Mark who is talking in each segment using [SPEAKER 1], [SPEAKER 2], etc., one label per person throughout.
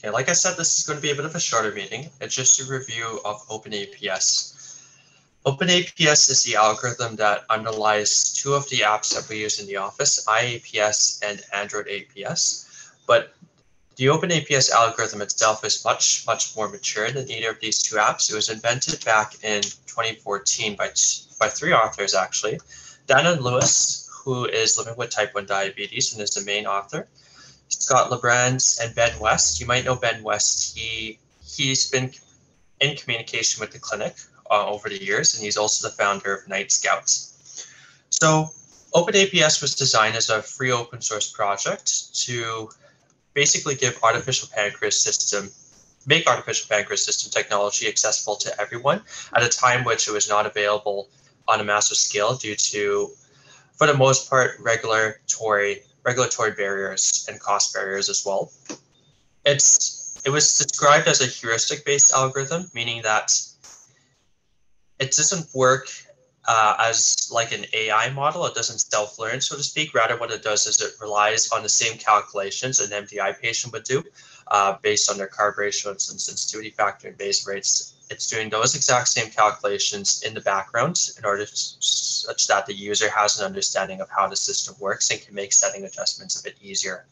[SPEAKER 1] Okay, like I said, this is going to be a bit of a shorter meeting. It's just a review of OpenAPS. OpenAPS is the algorithm that underlies two of the apps that we use in the office, IAPS and Android APS. But the OpenAPS algorithm itself is much more mature than either of these two apps. It was invented back in 2014 by three authors, actually. Dana Lewis, who is living with type 1 diabetes and is the main author. Scott Lebrans and Ben West. You might know Ben West. He's been in communication with the clinic over the years, and he's also the founder of Night Scouts. So OpenAPS was designed as a free open source project to basically make artificial pancreas system technology accessible to everyone at a time which it was not available on a massive scale due to, for the most part, regulatory barriers and cost barriers as well. It was described as a heuristic-based algorithm, meaning that it doesn't work as like an AI model. It doesn't self-learn, so to speak. Rather, what it does is it relies on the same calculations an MDI patient would do based on their carb ratios and sensitivity factor and base rates. It's doing those exact same calculations in the background in order such that the user has an understanding of how the system works and can make setting adjustments a bit easier.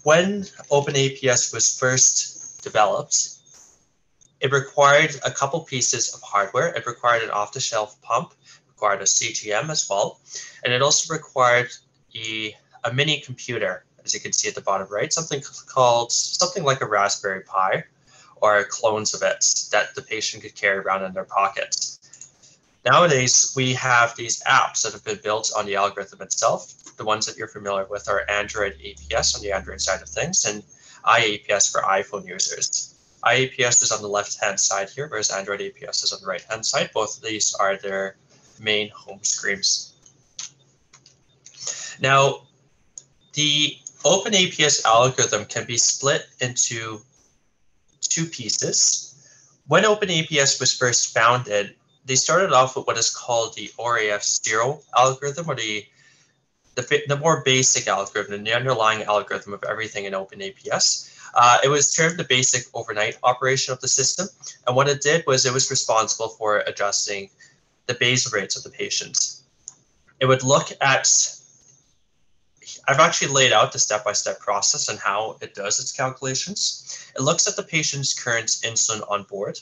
[SPEAKER 1] When OpenAPS was first developed, it required a couple pieces of hardware. It required an off-the-shelf pump, required a CGM as well, and it also required a mini computer, as you can see at the bottom right, something like a Raspberry Pi, or clones of it that the patient could carry around in their pockets. Nowadays, we have these apps that have been built on the algorithm itself. The ones that you're familiar with are Android APS on the Android side of things and IAPS for iPhone users. IAPS is on the left-hand side here, whereas Android APS is on the right-hand side. Both of these are their main home screens. Now, the OpenAPS algorithm can be split into two pieces. When OpenAPS was first founded, they started off with what is called the ORAF0 algorithm, or the more basic algorithm, the underlying algorithm of everything in OpenAPS. It was termed the basic overnight operation of the system. And what it did was it was responsible for adjusting the basal rates of the patient. It would look at, I've actually laid out the step-by-step process and how it does its calculations. It looks at the patient's current insulin on board.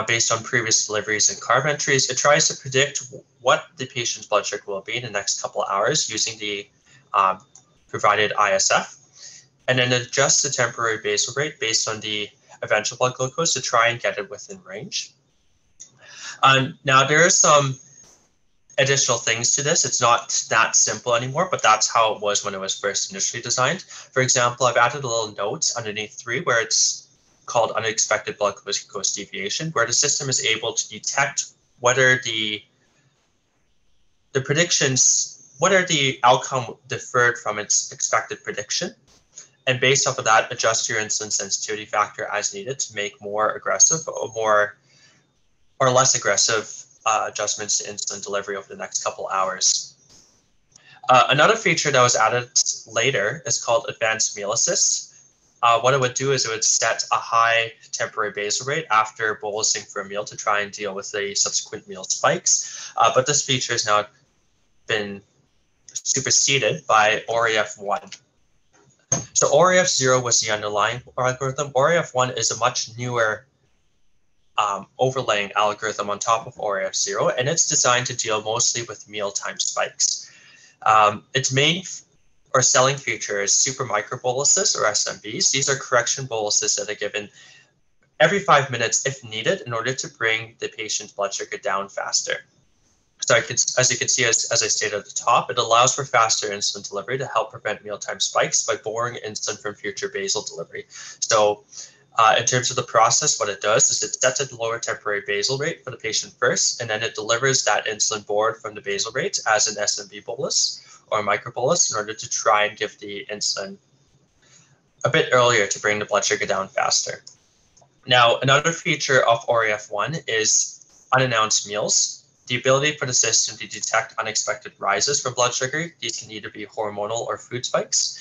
[SPEAKER 1] Based on previous deliveries and carb entries, it tries to predict what the patient's blood sugar will be in the next couple of hours using the provided ISF, and then adjusts the temporary basal rate based on the eventual blood glucose to try and get it within range. Now, there are some additional things to this. It's not that simple anymore, but that's how it was when it was first initially designed. For example, I've added a little note underneath 3 where it's called unexpected blood glucose deviation, where the system is able to detect whether the outcome differed from its expected prediction, and based off of that, adjust your insulin sensitivity factor as needed to make more aggressive or less aggressive adjustments to insulin delivery over the next couple hours. Another feature that was added later is called advanced meal assist. What it would do is it would set a high temporary basal rate after bolusing for a meal to try and deal with the subsequent meal spikes. But this feature has now been superseded by ORAF1. So ORAF0 was the underlying algorithm. ORAF1 is a much newer overlaying algorithm on top of ORAF0, and it's designed to deal mostly with mealtime spikes. Its main or selling feature is super microboluses, or SMBs. These are correction boluses that are given every 5 minutes if needed in order to bring the patient's blood sugar down faster. So as you can see, as I stated at the top, it allows for faster insulin delivery to help prevent mealtime spikes by borrowing insulin from future basal delivery. So in terms of the process, what it does is it sets a lower temporary basal rate for the patient first, and then it delivers that insulin borrowed from the basal rate as an SMB bolus or a microbolus in order to try and give the insulin a bit earlier to bring the blood sugar down faster. Now, another feature of ORAF1 is unannounced meals. The ability for the system to detect unexpected rises for blood sugar. These can either be hormonal or food spikes.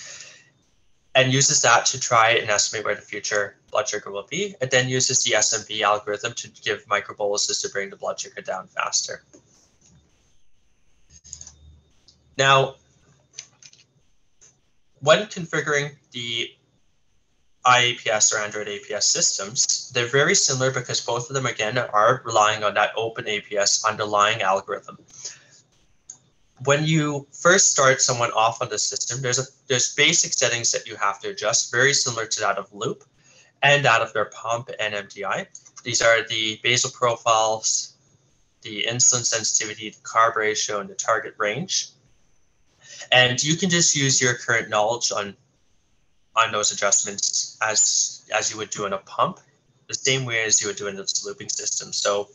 [SPEAKER 1] and uses that to try and estimate where the future blood sugar will be. It then uses the SMB algorithm to give microboluses to bring the blood sugar down faster. Now, when configuring the IAPS or Android APS systems, they're very similar because both of them, again, are relying on that OpenAPS underlying algorithm. When you first start someone off on the system, there's basic settings that you have to adjust, very similar to that of Loop and that of their pump and MDI. These are the basal profiles, the insulin sensitivity, the carb ratio, and the target range. And you can just use your current knowledge on those adjustments as you would do in a pump, the same way as you would do in this looping system. So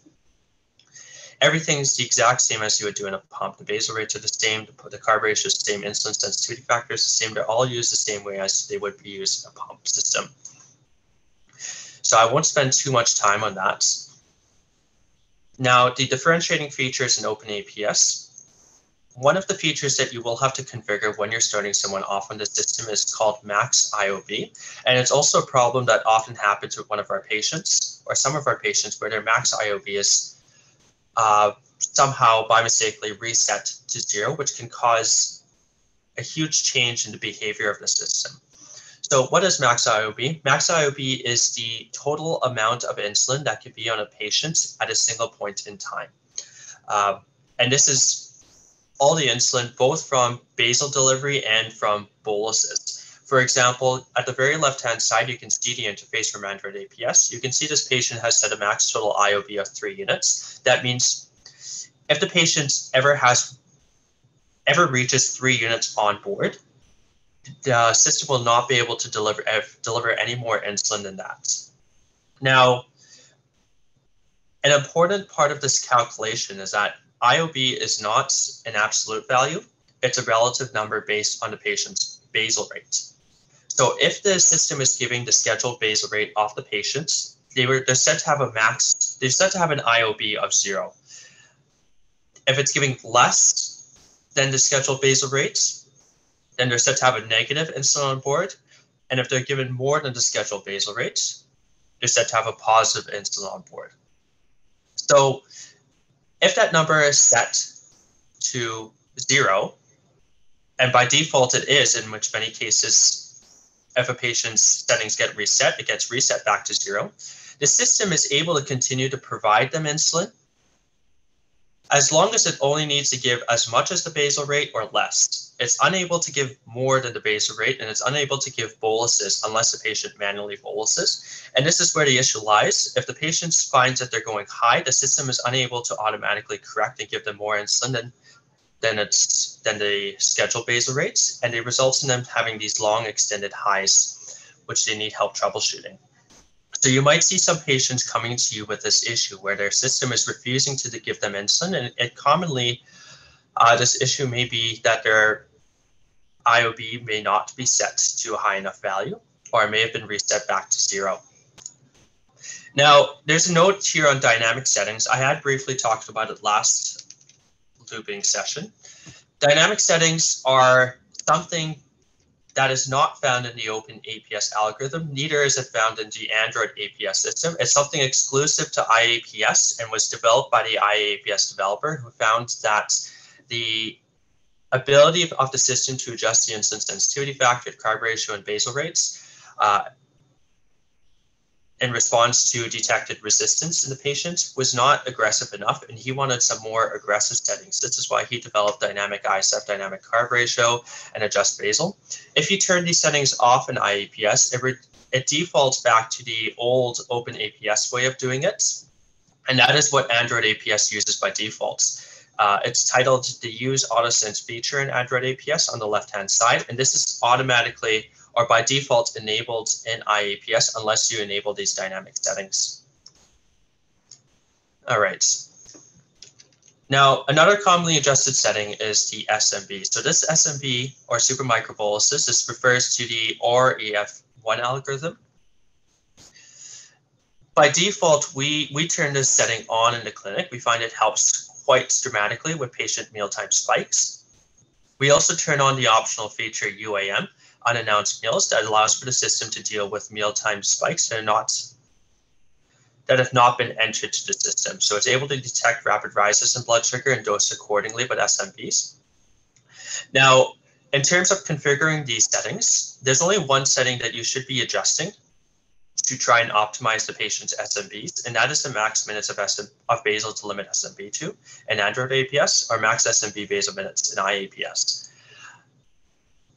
[SPEAKER 1] everything's the exact same as you would do in a pump. The basal rates are the same, the carb ratio is the same, insulin sensitivity factor is the same. They're all used the same way as they would be used in a pump system. So I won't spend too much time on that. Now, the differentiating features in OpenAPS. One of the features that you will have to configure when you're starting someone off on the system is called max IOB. And it's also a problem that often happens with one of our patients or some of our patients where their max IOB is somehow by mistakenly reset to 0, which can cause a huge change in the behavior of the system. So what is max IOB? Max IOB is the total amount of insulin that can be on a patient at a single point in time. And this is all the insulin, both from basal delivery and from boluses. For example, at the very left-hand side, you can see the interface from Android APS. You can see this patient has set a max total IOB of 3 units. That means if the patient ever reaches 3 units on board, the system will not be able to deliver any more insulin than that. Now, an important part of this calculation is that IOB is not an absolute value. It's a relative number based on the patient's basal rate. So if the system is giving the scheduled basal rate of the patients, they're set to have an IOB of 0. If it's giving less than the scheduled basal rate, then they're set to have a negative insulin on board. And if they're given more than the scheduled basal rate, they're set to have a positive insulin on board. So if that number is set to 0, and by default it is, in which many cases, if a patient's settings get reset, it gets reset back to 0, the system is able to continue to provide them insulin as long as it only needs to give as much as the basal rate or less. It's unable to give more than the basal rate, and it's unable to give boluses unless the patient manually boluses. And this is where the issue lies. If the patient finds that they're going high, the system is unable to automatically correct and give them more insulin than the scheduled basal rates, and it results in them having these long extended highs, which they need help troubleshooting. So you might see some patients coming to you with this issue where their system is refusing to give them insulin, and it commonly, this issue may be that their IOB may not be set to a high enough value, or it may have been reset back to 0. Now, there's a note here on dynamic settings. I had briefly talked about it last looping session. Dynamic settings are something that is not found in the OpenAPS algorithm. Neither is it found in the Android APS system. It's something exclusive to IAPS and was developed by the IAPS developer, who found that the ability of the system to adjust the insulin sensitivity factor, carb ratio, and basal rates in response to detected resistance in the patient was not aggressive enough, and he wanted some more aggressive settings. This is why he developed dynamic ISF, dynamic carb ratio, and adjust basal. If you turn these settings off in IAPS, it defaults back to the old OpenAPS way of doing it, and that is what Android APS uses by default. It's titled the Use AutoSense feature in Android APS on the left-hand side, and this is automatically or by default enabled in IAPS unless you enable these dynamic settings. All right. Now, another commonly adjusted setting is the SMB. So this SMB, or super microboluses, this refers to the OR-EF1 algorithm. By default, we turn this setting on in the clinic. We find it helps quite dramatically with patient mealtime spikes. We also turn on the optional feature UAM. unannounced meals that allows for the system to deal with mealtime spikes that have not been entered to the system. So it's able to detect rapid rises in blood sugar and dose accordingly with SMBs. Now, in terms of configuring these settings, there's only one setting that you should be adjusting to try and optimize the patient's SMBs, and that is the max minutes of basal to limit SMB to in Android APS, or max SMB basal minutes in IAPS.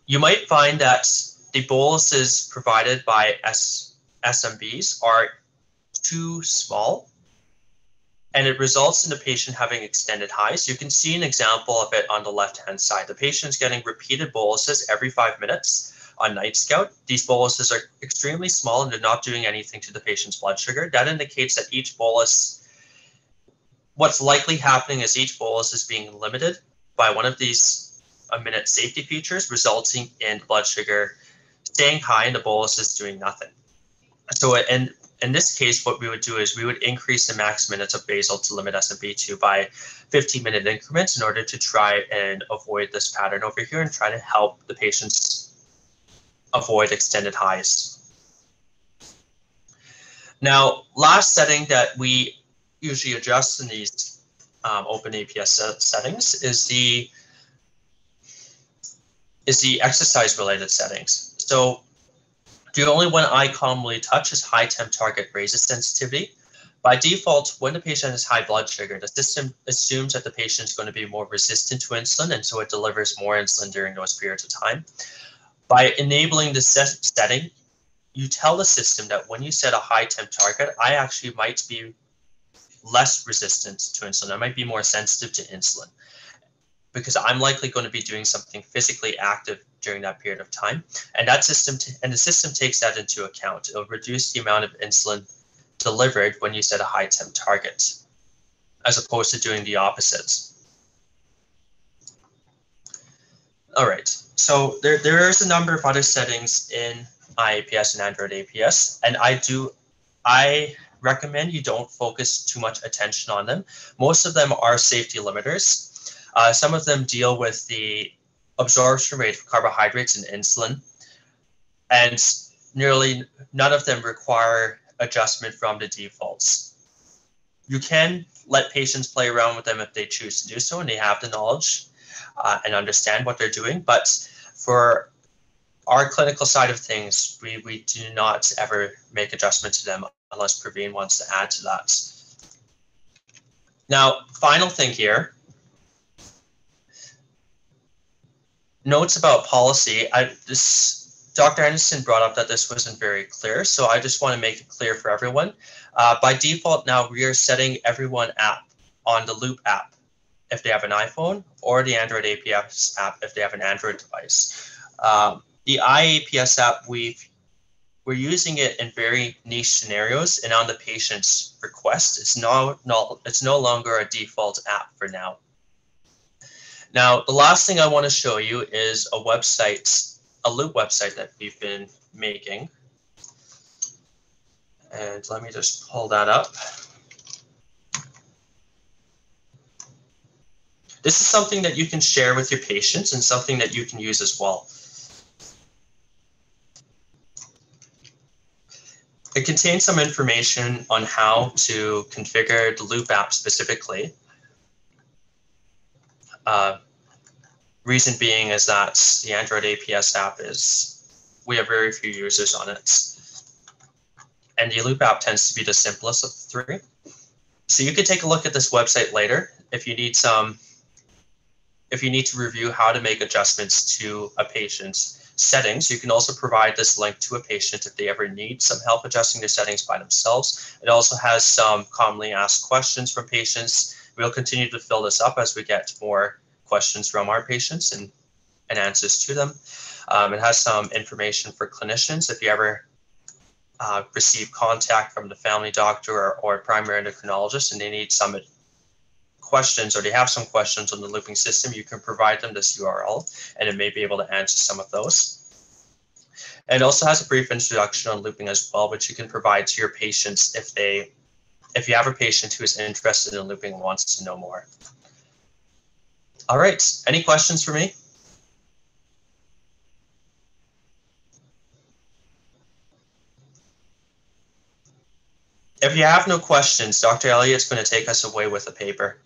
[SPEAKER 1] You might find that the boluses provided by SMBs are too small, and it results in the patient having extended highs. You can see an example of it on the left-hand side. The patient's getting repeated boluses every 5 minutes on Night Scout. These boluses are extremely small and they're not doing anything to the patient's blood sugar. That indicates that each bolus, what's likely happening is each bolus is being limited by one of these minute safety features, resulting in blood sugar staying high and the bolus is doing nothing. So in this case, what we would do is we would increase the max minutes of basal to limit SMB2 by 15-minute increments in order to try and avoid this pattern over here and try to help the patients avoid extended highs. Now, last setting that we usually adjust in these OpenAPS settings is the exercise-related settings. So the only one I commonly touch is high temp target raises sensitivity. By default, when the patient has high blood sugar, the system assumes that the patient is going to be more resistant to insulin, and so it delivers more insulin during those periods of time. By enabling the setting, you tell the system that when you set a high temp target, I actually might be less resistant to insulin. I might be more sensitive to insulin because I'm likely going to be doing something physically active during that period of time. And the system takes that into account. It'll reduce the amount of insulin delivered when you set a high temp target, as opposed to doing the opposite. All right, so there is a number of other settings in IAPS and Android APS, and I recommend you don't focus too much attention on them. Most of them are safety limiters. Some of them deal with the absorption rate of carbohydrates and insulin, and nearly none of them require adjustment from the defaults. You can let patients play around with them if they choose to do so and they have the knowledge and understand what they're doing. But for our clinical side of things, we do not ever make adjustments to them unless Praveen wants to add to that. Now, final thing here. Notes about policy. Dr. Anderson brought up that this wasn't very clear, so I just want to make it clear for everyone. By default now, we are setting everyone on the Loop app if they have an iPhone, or the Android APS app if they have an Android device. The IAPS app, we're using it in very niche scenarios and on the patient's request. It's no longer a default app for now. Now, the last thing I want to show you is a Loop website that we've been making. And let me just pull that up. This is something that you can share with your patients and something that you can use as well. It contains some information on how to configure the Loop app specifically. Reason being is that the Android APS app we have very few users on it. And the Loop app tends to be the simplest of the three. So you can take a look at this website later if you need to review how to make adjustments to a patient's settings. You can also provide this link to a patient if they ever need some help adjusting their settings by themselves. It also has some commonly asked questions from patients. We'll continue to fill this up as we get more questions from our patients and answers to them. It has some information for clinicians if you ever receive contact from the family doctor or primary endocrinologist and they need some questions or they have some questions on the looping system, you can provide them this URL and it may be able to answer some of those. And it also has a brief introduction on looping as well, which you can provide to your patients if you have a patient who is interested in looping and wants to know more. All right, any questions for me? If you have no questions, Dr. Elliott's going to take us away with a paper.